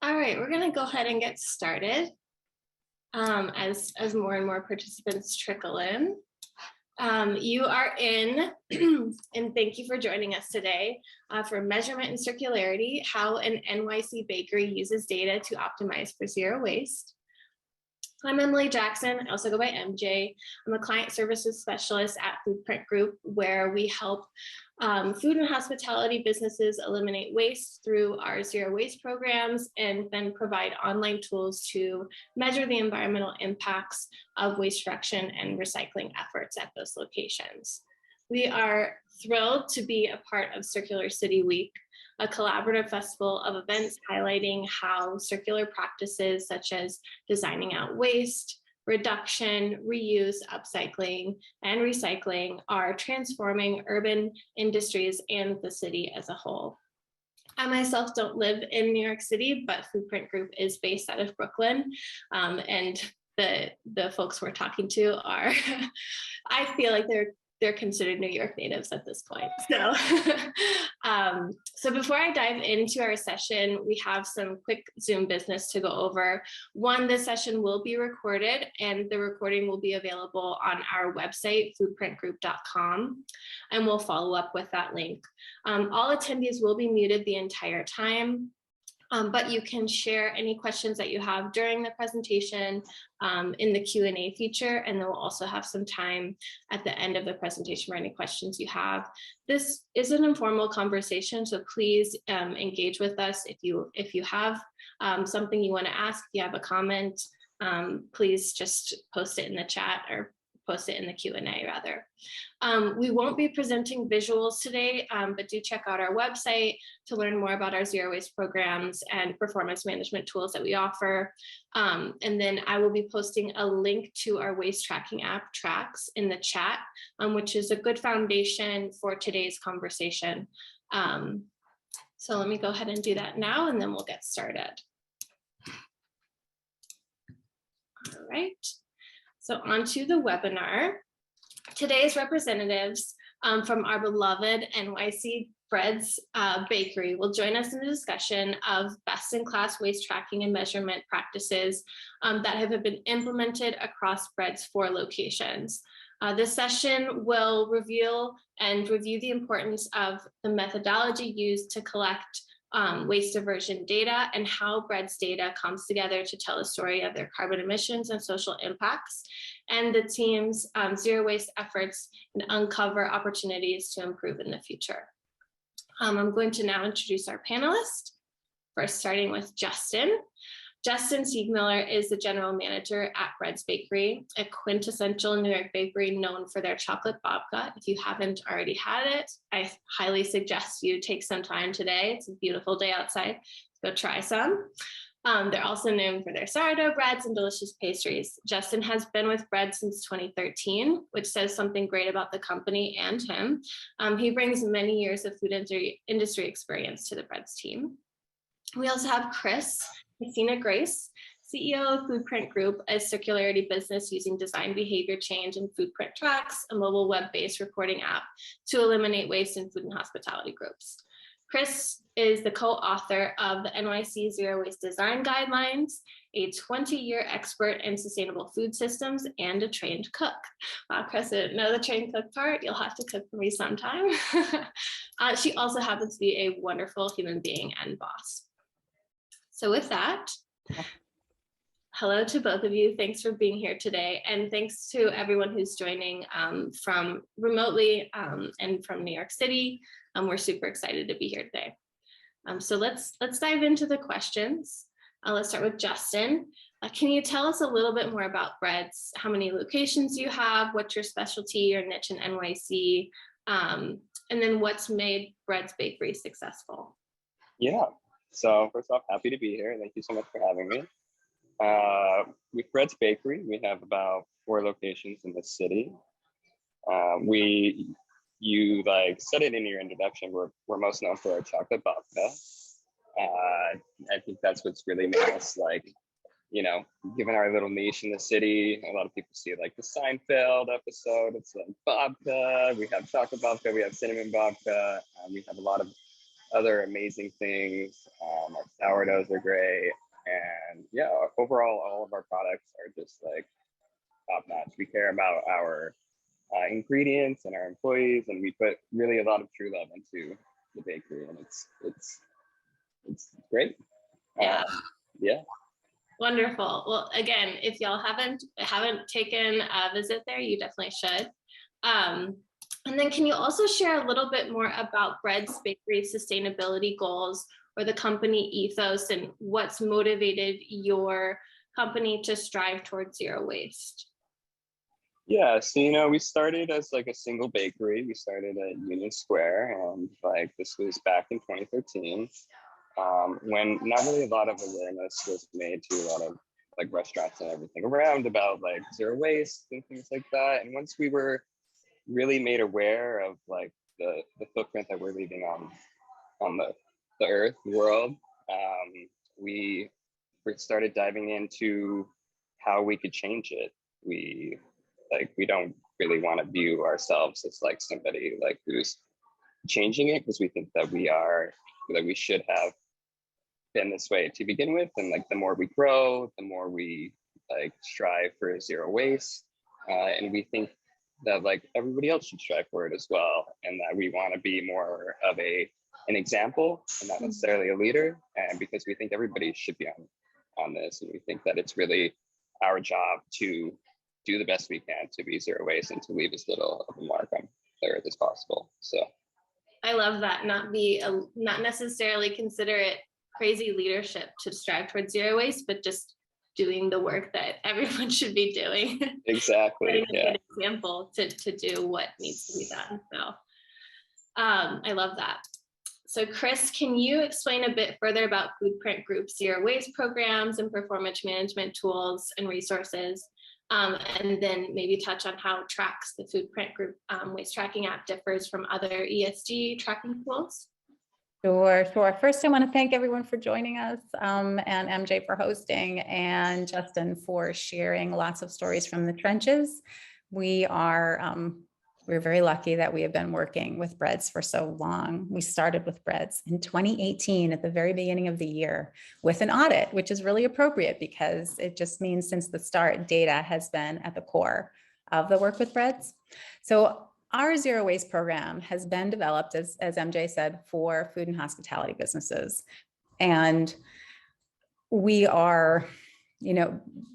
All right, we're gonna go ahead and get started as more and more participants trickle in. You are in, and thank you for joining us today for Measurement and Circularity, how an NYC bakery uses data to optimize for zero waste. I'm Emily Jackson. I also go by MJ. I'm a client services specialist at Foodprint Group, where we help food and hospitality businesses eliminate waste through our zero waste programs and then provide online tools to measure the environmental impacts of waste reduction and recycling efforts at those locations. We are thrilled to be a part of Circular City Week, a collaborative festival of events highlighting how circular practices such as designing out waste, reduction, reuse, upcycling, and recycling are transforming urban industries and the city as a whole. I myself don't live in New York City, but Foodprint Group is based out of Brooklyn, and the folks we're talking to are, I feel like they're considered New York natives at this point. So, so before I dive into our session, we have some quick Zoom business to go over. One, this session will be recorded and the recording will be available on our website, foodprintgroup.com, and we'll follow up with that link. All attendees will be muted the entire time. But you can share any questions that you have during the presentation in the Q&A feature, and then we'll also have some time at the end of the presentation for any questions you have. This is an informal conversation, so please engage with us if you have something you want to ask, if you have a comment, please just post it in the chat or post it in the Q&A rather. We won't be presenting visuals today, but do check out our website to learn more about our zero waste programs and performance management tools that we offer. And then I will be posting a link to our waste tracking app, Trax, in the chat, which is a good foundation for today's conversation. So let me go ahead and do that now, and then we'll get started. All right. So onto the webinar. Today's representatives from our beloved NYC Breads Bakery will join us in the discussion of best-in-class waste tracking and measurement practices that have been implemented across Breads 4 locations. This session will reveal and review the importance of the methodology used to collect waste diversion data and how Breads data comes together to tell a story of their carbon emissions and social impacts, and the team's zero waste efforts and uncover opportunities to improve in the future. I'm going to now introduce our panelists, first starting with Justin. Justin Seegmiller is the general manager at Breads Bakery, a quintessential New York bakery known for their chocolate babka. If you haven't already had it, I highly suggest you take some time today. It's a beautiful day outside. Go try some. They're also known for their sourdough breads and delicious pastries. Justin has been with Breads since 2013, which says something great about the company and him. He brings many years of food industry experience to the Breads team. We also have Christina Grace, CEO of Foodprint Group, a circularity business using design behavior change and Foodprint Trax, a mobile web-based reporting app to eliminate waste in food and hospitality groups. Chris is the co-author of the NYC Zero Waste Design Guidelines, a 20-year expert in sustainable food systems, and a trained cook. Wow, Chris, I didn't know the trained cook part. You'll have to cook for me sometime. She also happens to be a wonderful human being and boss. So with that, hello to both of you. Thanks for being here today. And thanks to everyone who's joining from remotely and from New York City. We're super excited to be here today. So let's dive into the questions. Let's start with Justin. Can you tell us a little bit more about Breads? How many locations you have? What's your specialty or niche in NYC? And then what's made Breads Bakery successful? Yeah. So first off, happy to be here. Thank you so much for having me. With Breads Bakery, we have about 4 locations in the city. You said it in your introduction, we're most known for our chocolate babka. I think that's what's really made us given our little niche in the city. A lot of people see the Seinfeld episode. It's babka. We have chocolate babka. We have cinnamon babka. We have a lot of other amazing things. Our sourdoughs are great. And yeah, overall, all of our products are just like top notch. We care about our ingredients and our employees, and we put really a lot of true love into the bakery, and it's great. Yeah. Yeah. Wonderful. Well, again, if y'all haven't taken a visit there, you definitely should. And then can you also share a little bit more about Breads Bakery sustainability goals or the company ethos and what's motivated your company to strive towards zero waste? Yeah, so we started as like a single bakery. We started at Union Square, and like this was back in 2013, when not really a lot of awareness was made to a lot of like restaurants and everything around about like zero waste and things like that. And once we were really made aware of like the footprint that we're leaving on the earth world, we started diving into how we could change it. We don't really want to view ourselves as like somebody like who's changing it, because we think that we should have been this way to begin with. And like the more we grow, the more we like strive for zero waste. And we think that like everybody else should strive for it as well, and that we want to be more of an example and not necessarily a leader. And because we think everybody should be on this, and we think that it's really our job to do the best we can to be zero waste and to leave as little of a mark on the earth as possible. So I love that. Not necessarily consider it crazy leadership to strive towards zero waste, but just doing the work that everyone should be doing. Exactly. Setting a Yeah. good example to do what needs to be done. So I love that. So Chris, can you explain a bit further about Foodprint Group's zero waste programs and performance management tools and resources? And then maybe touch on how Trax, the Foodprint Group waste tracking app, differs from other ESG tracking tools. Sure. First, I want to thank everyone for joining us, and MJ for hosting, and Justin for sharing lots of stories from the trenches. We're very lucky that we have been working with Breads for so long. We started with Breads in 2018 at the very beginning of the year with an audit, which is really appropriate because it just means since the start, data has been at the core of the work with Breads. So our zero waste program has been developed, as MJ said, for food and hospitality businesses. And we are,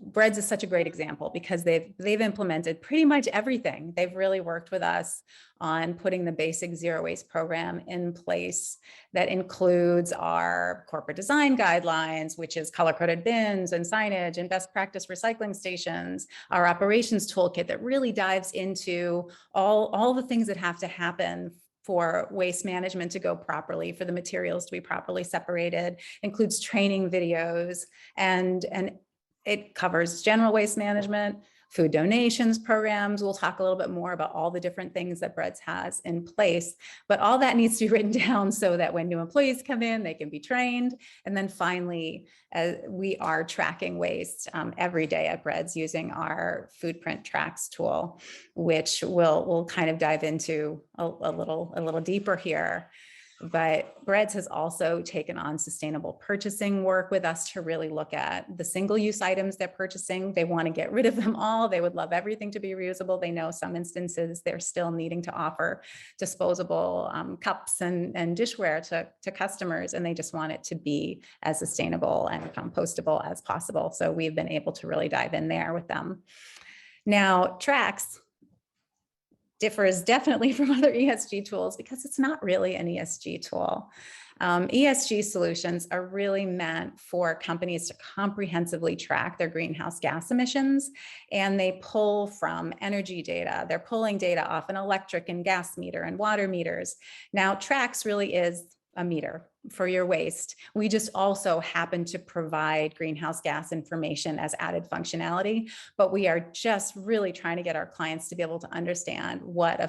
Breads is such a great example because they've implemented pretty much everything. They've really worked with us on putting the basic zero waste program in place that includes our corporate design guidelines, which is color-coded bins and signage and best practice recycling stations, our operations toolkit that really dives into all the things that have to happen for waste management to go properly, for the materials to be properly separated, includes training videos, and it covers general waste management, food donations programs. We'll talk a little bit more about all the different things that Breads has in place, but all that needs to be written down so that when new employees come in, they can be trained. And then finally, we are tracking waste every day at Breads using our Foodprint Trax tool, which we'll kind of dive into a little deeper here. But Breads has also taken on sustainable purchasing work with us to really look at the single-use items they're purchasing. They want to get rid of them all. They would love everything to be reusable. They know some instances they're still needing to offer disposable cups and dishware to customers, and they just want it to be as sustainable and compostable as possible. So we've been able to really dive in there with them. Now, Trax differs definitely from other ESG tools because it's not really an ESG tool. ESG solutions are really meant for companies to comprehensively track their greenhouse gas emissions, and they pull from energy data. They're pulling data off an electric and gas meter and water meters. Now, Trax really is a meter. for your waste. We just also happen to provide greenhouse gas information as added functionality, but we are just really trying to get our clients to be able to understand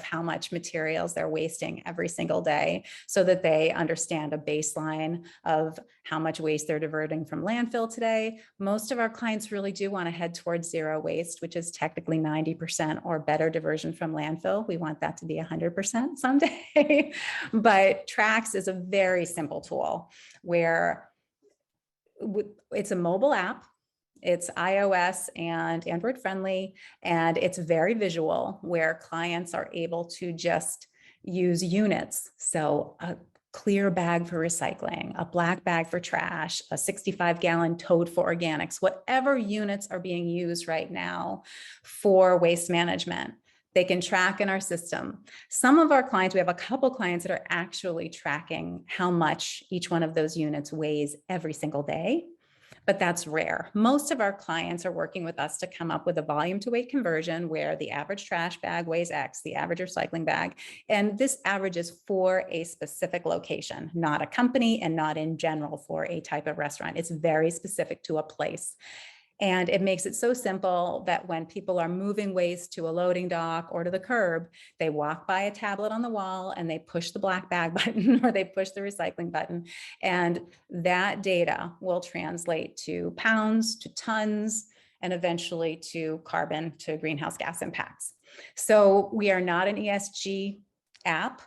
how much materials they're wasting every single day, so that they understand a baseline of how much waste they're diverting from landfill today. Most of our clients really do want to head towards zero waste, which is technically 90% or better diversion from landfill. We want that to be 100% someday. But Trax is a very simple tool where it's a mobile app. It's iOS and Android friendly, and it's very visual, where clients are able to just use units. So a clear bag for recycling, a black bag for trash, a 65-gallon tote for organics, whatever units are being used right now for waste management, they can track in our system. Some of our clients, we have a couple clients that are actually tracking how much each one of those units weighs every single day, but that's rare. Most of our clients are working with us to come up with a volume to weight conversion where the average trash bag weighs X, the average recycling bag, and this average is for a specific location, not a company and not in general for a type of restaurant. It's very specific to a place. And it makes it so simple that when people are moving waste to a loading dock or to the curb, they walk by a tablet on the wall and they push the black bag button or they push the recycling button. And that data will translate to pounds, to tons, and eventually to carbon, to greenhouse gas impacts. So we are not an ESG app,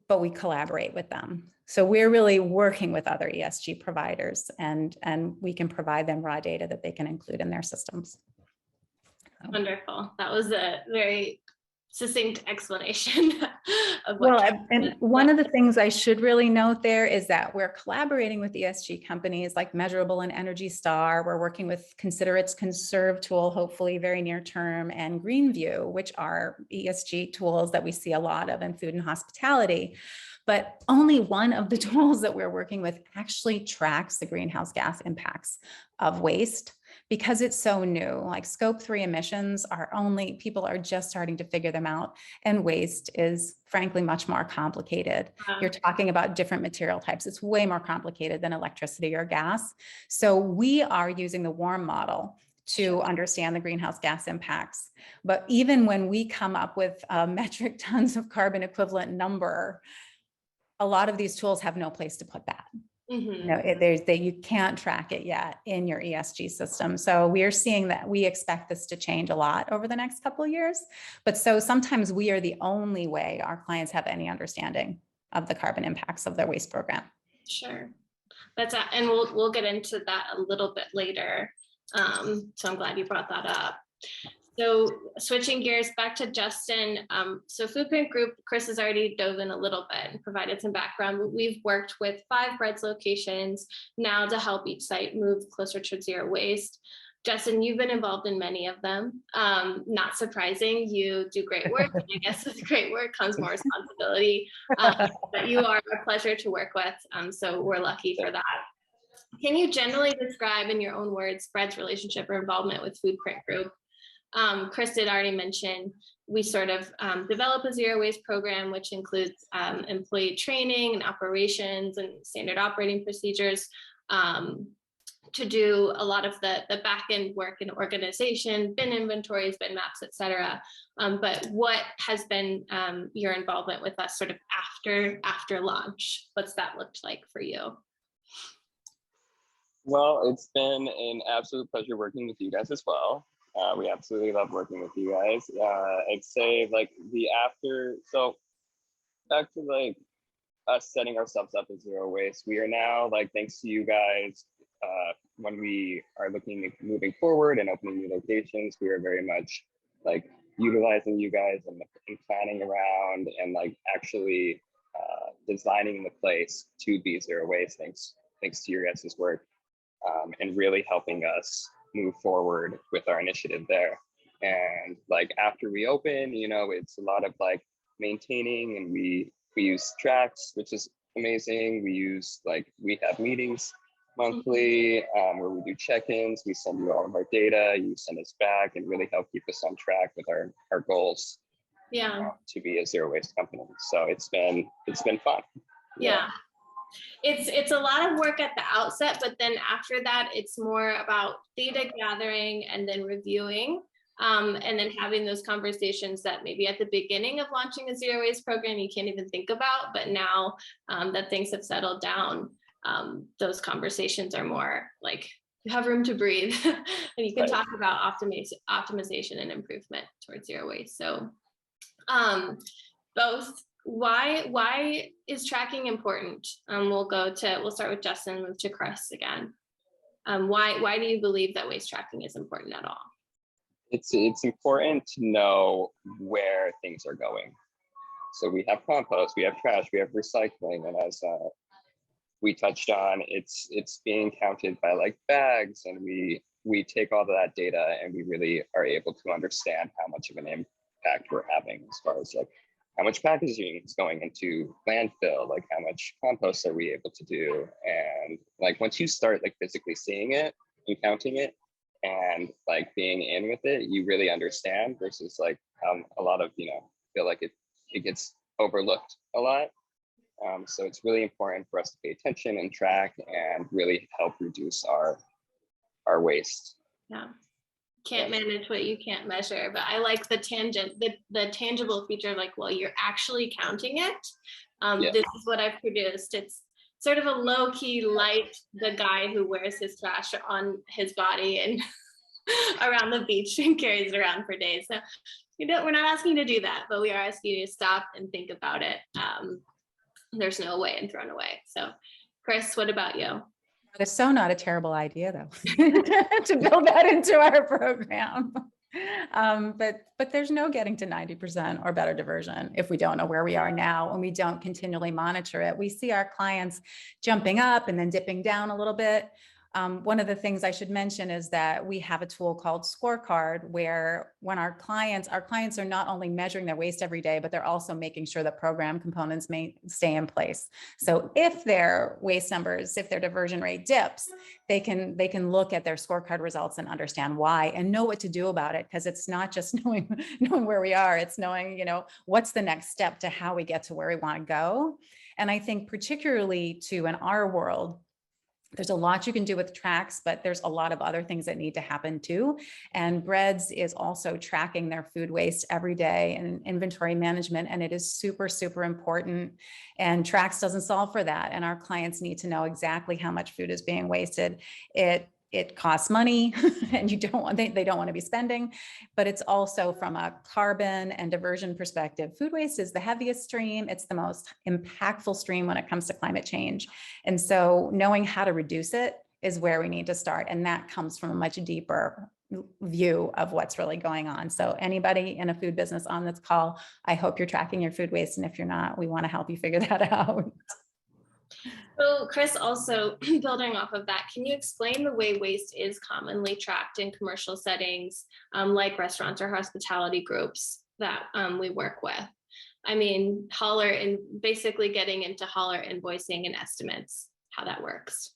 but we collaborate with them. So we're really working with other ESG providers, and we can provide them raw data that they can include in their systems. Wonderful. That was a very succinct explanation of what. Well, and one of the things I should really note there is that we're collaborating with ESG companies like Measurable and Energy Star. We're working with Considerate's Conserve tool, hopefully very near term, and Greenview, which are ESG tools that we see a lot of in food and hospitality. But only one of the tools that we're working with actually tracks the greenhouse gas impacts of waste, because it's so new. Like scope 3 emissions people are just starting to figure them out. And waste is frankly much more complicated. You're talking about different material types. It's way more complicated than electricity or gas. So we are using the WARM model to understand the greenhouse gas impacts. But even when we come up with metric tons of carbon equivalent number, a lot of these tools have no place to put that. Mm-hmm. You can't track it yet in your ESG system. So we are seeing that. We expect this to change a lot over the next couple of years. But so sometimes we are the only way our clients have any understanding of the carbon impacts of their waste program. Sure. And we'll get into that a little bit later. So I'm glad you brought that up. So switching gears back to Justin, so Foodprint Group, Chris has already dove in a little bit and provided some background. We've worked with 5 Breads locations now to help each site move closer to zero waste. Justin, you've been involved in many of them. Not surprising, you do great work. And I guess with great work comes more responsibility, but you are a pleasure to work with. So we're lucky for that. Can you generally describe in your own words Bread's relationship or involvement with Foodprint Group? Chris did already mention we sort of develop a zero waste program, which includes employee training and operations and standard operating procedures to do a lot of the back end work and organization, bin inventories, bin maps, et cetera. But what has been your involvement with us sort of after launch? What's that looked like for you? Well, it's been an absolute pleasure working with you guys as well. We absolutely love working with you guys. I'd say like so back to like us setting ourselves up as zero waste. We are now, like, thanks to you guys, when we are looking at moving forward and opening new locations, we are very much like utilizing you guys and planning around and like actually designing the place to be zero waste thanks to your guys' work, and really helping us move forward with our initiative there. And like after we open, it's a lot of like maintaining, and we use Trax, which is amazing. We have meetings monthly where we do check-ins. We send you all of our data, you send us back, and really help keep us on track with our goals. To be a zero waste company. So it's been fun. Yeah. It's a lot of work at the outset, but then after that, it's more about data gathering and then reviewing. And then having those conversations that maybe at the beginning of launching a zero waste program, you can't even think about, but now that things have settled down, those conversations are more like you have room to breathe and you can talk about optimization and improvement towards zero waste. So both, why is tracking important? We'll start with Justin, move to Chris again. Why do you believe that waste tracking is important at all? It's important to know where things are going. So we have compost, we have trash, we have recycling, and as we touched on, it's being counted by like bags, and we take all of that data and we really are able to understand how much of an impact we're having as far as like how much packaging is going into landfill, like how much compost are we able to do, and like once you start like physically seeing it and counting it and like being in with it, you really understand versus like a lot of feel like it gets overlooked a lot. So it's really important for us to pay attention and track and really help reduce our waste. Yeah, can't manage what you can't measure, but I like the tangible feature, like, well, you're actually counting it. This is what I've produced. It's sort of a low-key light the guy who wears his trash on his body and around the beach and carries it around for days. So we're not asking you to do that, but we are asking you to stop and think about it. There's no way and thrown away. So Chris, what about you? It's so not a terrible idea though, to build that into our program. But there's no getting to 90% or better diversion if we don't know where we are now and we don't continually monitor it. We see our clients jumping up and then dipping down a little bit. One of the things I should mention is that we have a tool called Scorecard, where when our clients are not only measuring their waste every day, but they're also making sure that program components may stay in place. So if their waste numbers, if their diversion rate dips, they can look at their scorecard results and understand why and know what to do about it. Because it's not just knowing where we are, it's knowing, what's the next step to how we get to where we want to go. And I think particularly too, in our world, there's a lot you can do with Trax, but there's a lot of other things that need to happen too. And Breads is also tracking their food waste every day and inventory management. And it is super, super important. And Trax doesn't solve for that. And our clients need to know exactly how much food is being wasted. It costs money and they don't want to be spending, but it's also from a carbon and diversion perspective. Food waste is the heaviest stream. It's the most impactful stream when it comes to climate change. And so knowing how to reduce it is where we need to start. And that comes from a much deeper view of what's really going on. So anybody in a food business on this call, I hope you're tracking your food waste. And if you're not, we want to help you figure that out. So Chris, also building off of that, can you explain the way waste is commonly tracked in commercial settings, like restaurants or hospitality groups that we work with? I mean, basically getting into hauler invoicing and estimates, how that works.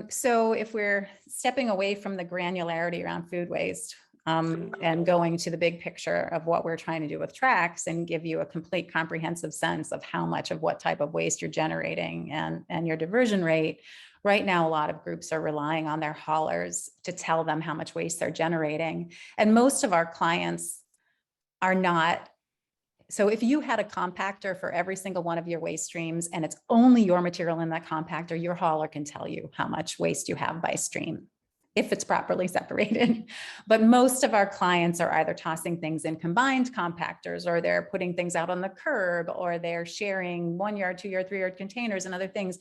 So if we're stepping away from the granularity around food waste, and going to the big picture of what we're trying to do with Trax and give you a complete comprehensive sense of how much of what type of waste you're generating and your diversion rate. Right now, a lot of groups are relying on their haulers to tell them how much waste they're generating. And most of our clients are not. So if you had a compactor for every single one of your waste streams and it's only your material in that compactor, your hauler can tell you how much waste you have by stream, if it's properly separated. But most of our clients are either tossing things in combined compactors, or they're putting things out on the curb, or they're sharing 1 yard, 2 yard, 3 yard containers and other things.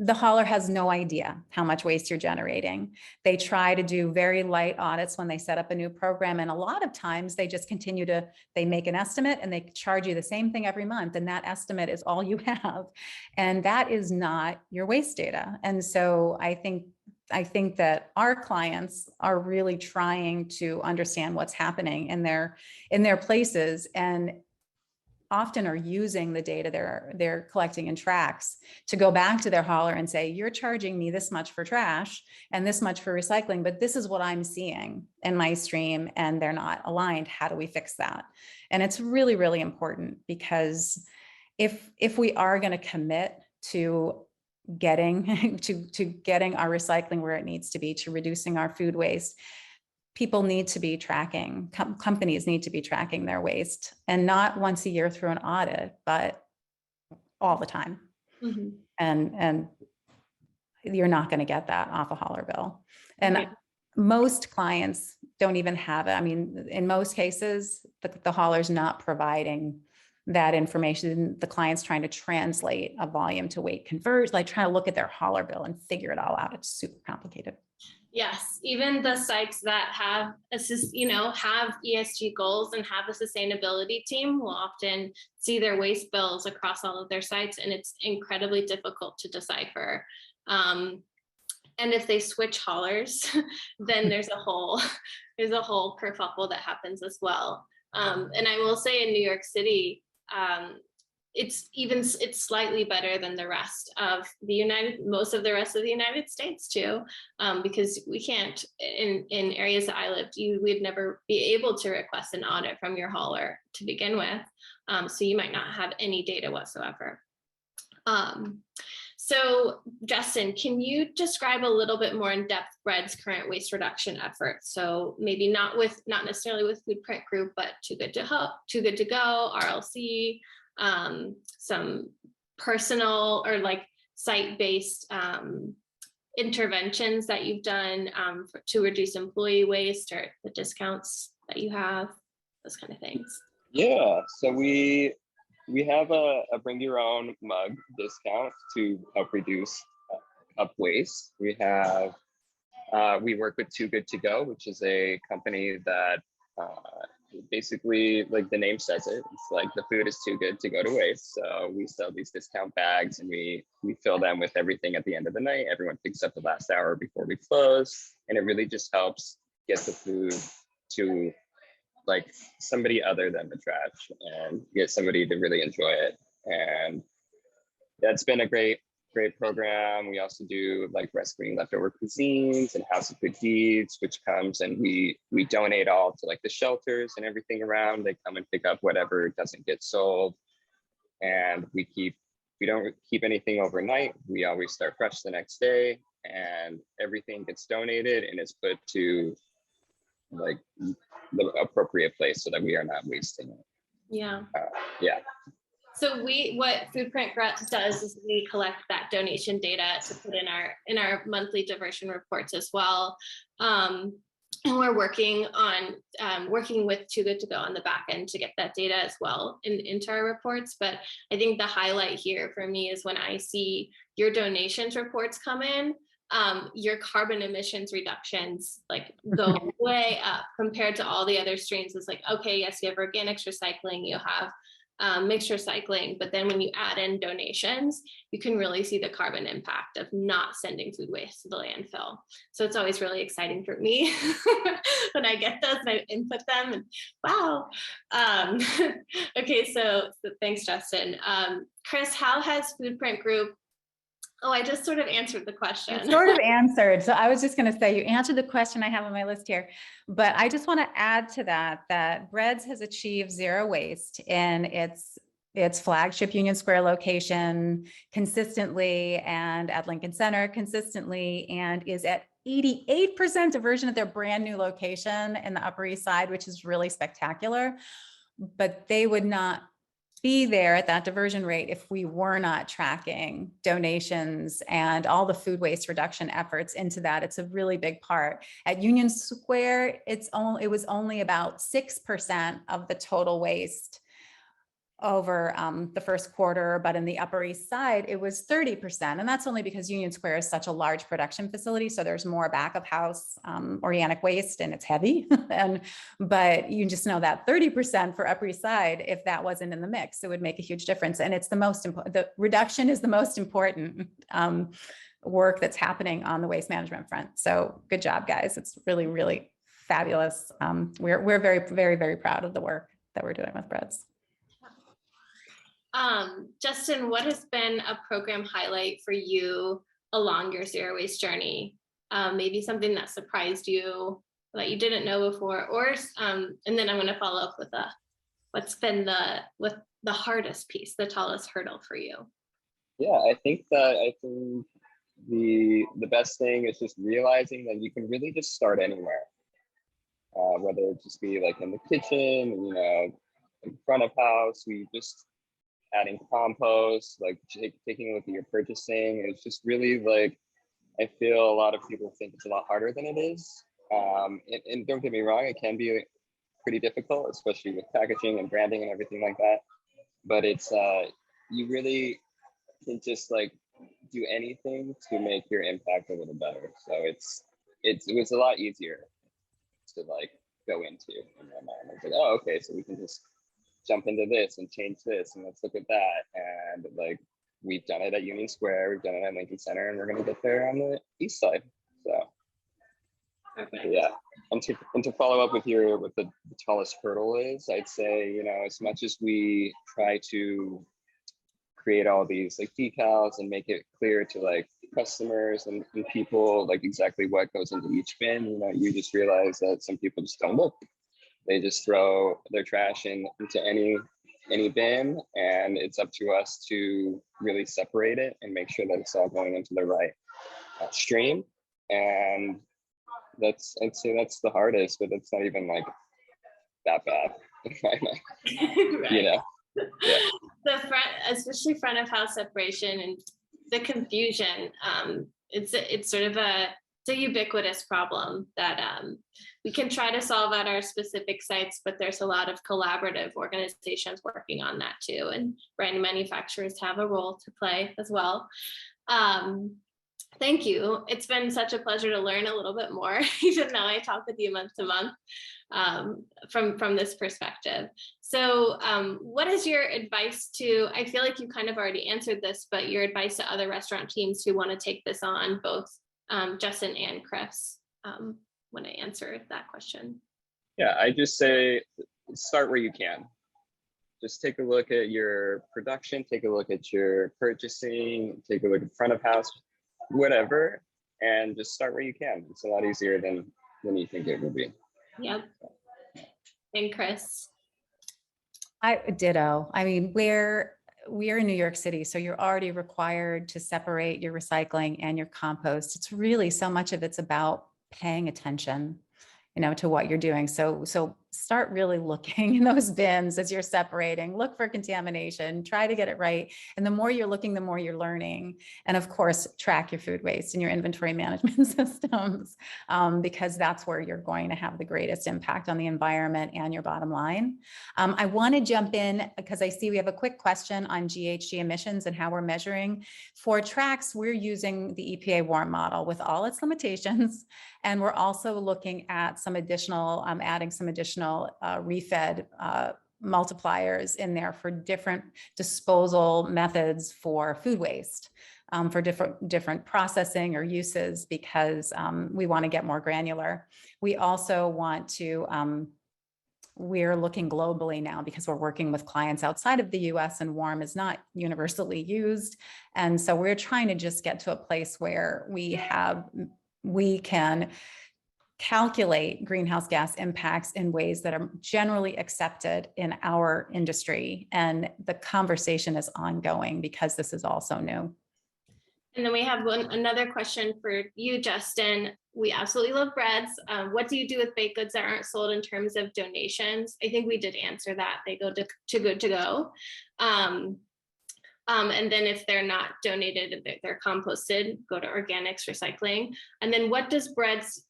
The hauler has no idea how much waste you're generating. They try to do very light audits when they set up a new program. And a lot of times they just they make an estimate and they charge you the same thing every month. And that estimate is all you have. And that is not your waste data. And so I think that our clients are really trying to understand what's happening in their places, and often are using the data they're collecting in Trax to go back to their hauler and say, you're charging me this much for trash and this much for recycling, but this is what I'm seeing in my stream and they're not aligned. How do we fix that? And it's really, really important, because if we are going to commit to getting to getting our recycling where it needs to be, to reducing our food waste. People need to be tracking, companies need to be tracking their waste, and not once a year through an audit, but all the time. Mhm. And you're not going to get that off a hauler bill. And Okay. most clients don't even have it. I mean, in most cases, the hauler's not providing that information. The client's trying to translate a volume to weight convert, like trying to look at their hauler bill and figure it all out. It's super complicated. Yes, even the sites that have have ESG goals and have a sustainability team will often see their waste bills across all of their sites, and it's incredibly difficult to decipher. And if they switch haulers, then there's a whole kerfuffle that happens as well. And I will say in New York City, it's slightly better than the rest of most of the rest of the United States too, because we can't, in areas that I lived, we'd never be able to request an audit from your hauler to begin with. So you might not have any data whatsoever. So Justin, can you describe a little bit more in depth Bread's current waste reduction efforts? So maybe not necessarily with Foodprint Group, but Too Good to Go, RLC, some personal or like site-based interventions that you've done to reduce employee waste, or the discounts that you have, those kind of things. Yeah, so we have a bring your own mug discount to help reduce cup waste. We work with Too Good to Go, which is a company that basically, like the name says it, it's like the food is too good to go to waste. So we sell these discount bags, and we fill them with everything at the end of the night. Everyone picks up the last hour before we close, and it really just helps get the food to like somebody other than the trash and get somebody to really enjoy it. And that's been a great program. We also do like rescuing leftover cuisines and House of Good Deeds, which comes and we donate all to like the shelters and everything around. They come and pick up whatever doesn't get sold. And we don't keep anything overnight. We always start fresh the next day, and everything gets donated and is put to like the appropriate place so that we are not wasting it. Yeah. Yeah. So what Foodprint does is we collect that donation data to put in our monthly diversion reports as well. And we're working with Too Good to Go on the back end to get that data as well into our reports. But I think the highlight here for me is when I see your donations reports come in, your carbon emissions reductions like go way up compared to all the other streams. It's like, okay, yes, you have organics recycling, you have mixed recycling, but then when you add in donations, you can really see the carbon impact of not sending food waste to the landfill. So it's always really exciting for me when I get those and I input them, and wow. Okay, so thanks, Justin. Chris, how has Foodprint Group— oh, I just sort of answered the question. You sort of answered. So I was just going to say, you answered the question I have on my list here, but I just want to add to that Breads has achieved zero waste in its flagship Union Square location consistently, and at Lincoln Center consistently, and is at 88% diversion at their brand new location in the Upper East Side, which is really spectacular. But they would not be there at that diversion rate if we were not tracking donations and all the food waste reduction efforts into that. It's a really big part. At Union Square, it was only about 6% of the total waste over the first quarter, but in the Upper East Side, it was 30%. And that's only because Union Square is such a large production facility. So there's more back of house organic waste, and it's heavy. But you just know that 30% for Upper East Side, if that wasn't in the mix, it would make a huge difference. And it's the most important, the reduction is the most important work that's happening on the waste management front. So good job, guys. It's really, really fabulous. We're very, very, very proud of the work that we're doing with Breads. Justin, what has been a program highlight for you along your zero waste journey? Maybe something that surprised you that you didn't know before, or and then I'm going to follow up with what's been the hardest piece, the tallest hurdle for you? Yeah, I think the best thing is just realizing that you can really just start anywhere, whether it just be like in the kitchen, you know, in front of house, we just adding compost, like taking a look at your purchasing. It's just really like, I feel a lot of people think it's a lot harder than it is. And don't get me wrong, it can be pretty difficult, especially with packaging and branding and everything like that. But it's you really can just like do anything to make your impact a little better. So it was a lot easier to like go into in my mind. It's like, oh, okay, so we can just jump into this and change this and let's look at that. And like we've done it at Union Square, we've done it at Lincoln Center, and we're gonna get there on the east side. So yeah. And to follow up with what the tallest hurdle is, I'd say, you know, as much as we try to create all these like decals and make it clear to like customers and people like exactly what goes into each bin, you know, you just realize that some people just don't look. They just throw their trash into any bin, and it's up to us to really separate it and make sure that it's all going into the right stream. And I'd say that's the hardest, but it's not even like that bad in my mind. Right. You know? Yeah. The front, especially front of house separation and the confusion, it's sort of a ubiquitous problem that we can try to solve at our specific sites, but there's a lot of collaborative organizations working on that too, and brand manufacturers have a role to play as well. Thank you. It's been such a pleasure to learn a little bit more, even though I talk with you month to month from this perspective. So what is your advice to, I feel like you kind of already answered this, but your advice to other restaurant teams who want to take this on, both Justin and Chris, when I answer that question? Yeah, I just say start where you can. Just take a look at your production, take a look at your purchasing, take a look at front of house, whatever, and just start where you can. It's a lot easier than you think it will be. Yep. And Chris? I ditto. I mean, we're in New York City, so you're already required to separate your recycling and your compost. It's really, so much of it's about paying attention, you know, to what you're doing. So start really looking in those bins as you're separating, look for contamination, try to get it right. And the more you're looking, the more you're learning. And of course, track your food waste and your inventory management systems, because that's where you're going to have the greatest impact on the environment and your bottom line. I want to jump in because I see we have a quick question on GHG emissions and how we're measuring. For Trax, we're using the EPA WARM model with all its limitations. And we're also looking at some additional, adding some additional refed multipliers in there for different disposal methods for food waste, for different processing or uses, because we want to get more granular. We also want to, we're looking globally now because we're working with clients outside of the US, and WARM is not universally used. And so we're trying to just get to a place where we can calculate greenhouse gas impacts in ways that are generally accepted in our industry. And the conversation is ongoing because this is also new. And then we have another question for you, Justin. We absolutely love breads. What do you do with baked goods that aren't sold in terms of donations? I think we did answer that. They go to Good to Go. And then if they're not donated, they're composted, go to organics, recycling. And then what does Breads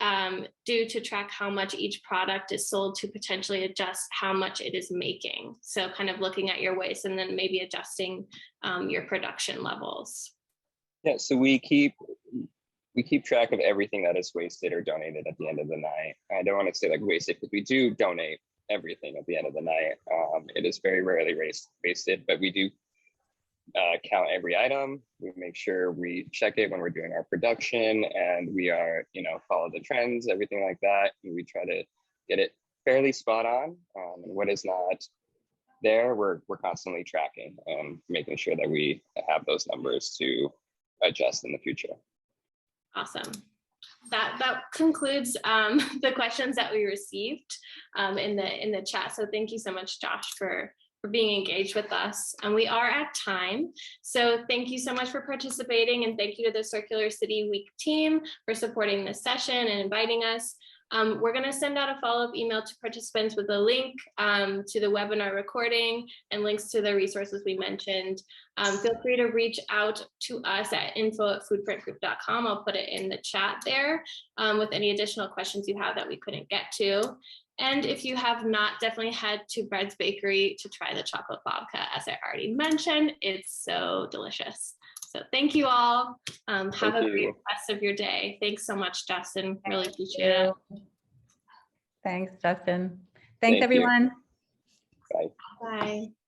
do to track how much each product is sold to potentially adjust how much it is making? So kind of looking at your waste and then maybe adjusting your production levels. Yeah, so we keep track of everything that is wasted or donated at the end of the night. I don't want to say like wasted, because we do donate everything at the end of the night. It is very rarely wasted, but we do count every item. We make sure we check it when we're doing our production, and we are, you know, follow the trends, everything like that. And we try to get it fairly spot on. And what is not there, we're constantly tracking and making sure that we have those numbers to adjust in the future. Awesome. That concludes the questions that we received in the chat. So thank you so much, Josh, for for being engaged with us. And we are at time. So thank you so much for participating, and thank you to the Circular City Week team for supporting this session and inviting us. We're going to send out a follow-up email to participants with a link to the webinar recording and links to the resources we mentioned. Feel free to reach out to us at info@foodprintgroup.com. I'll put it in the chat there with any additional questions you have that we couldn't get to. And if you have not, definitely head to Breads Bakery to try the chocolate babka. As I already mentioned, it's so delicious. So thank you all. Have a great rest of your day. Thanks so much, Justin. Really appreciate it. Thanks, Justin. Thanks, Thank you. everyone. Bye. Bye.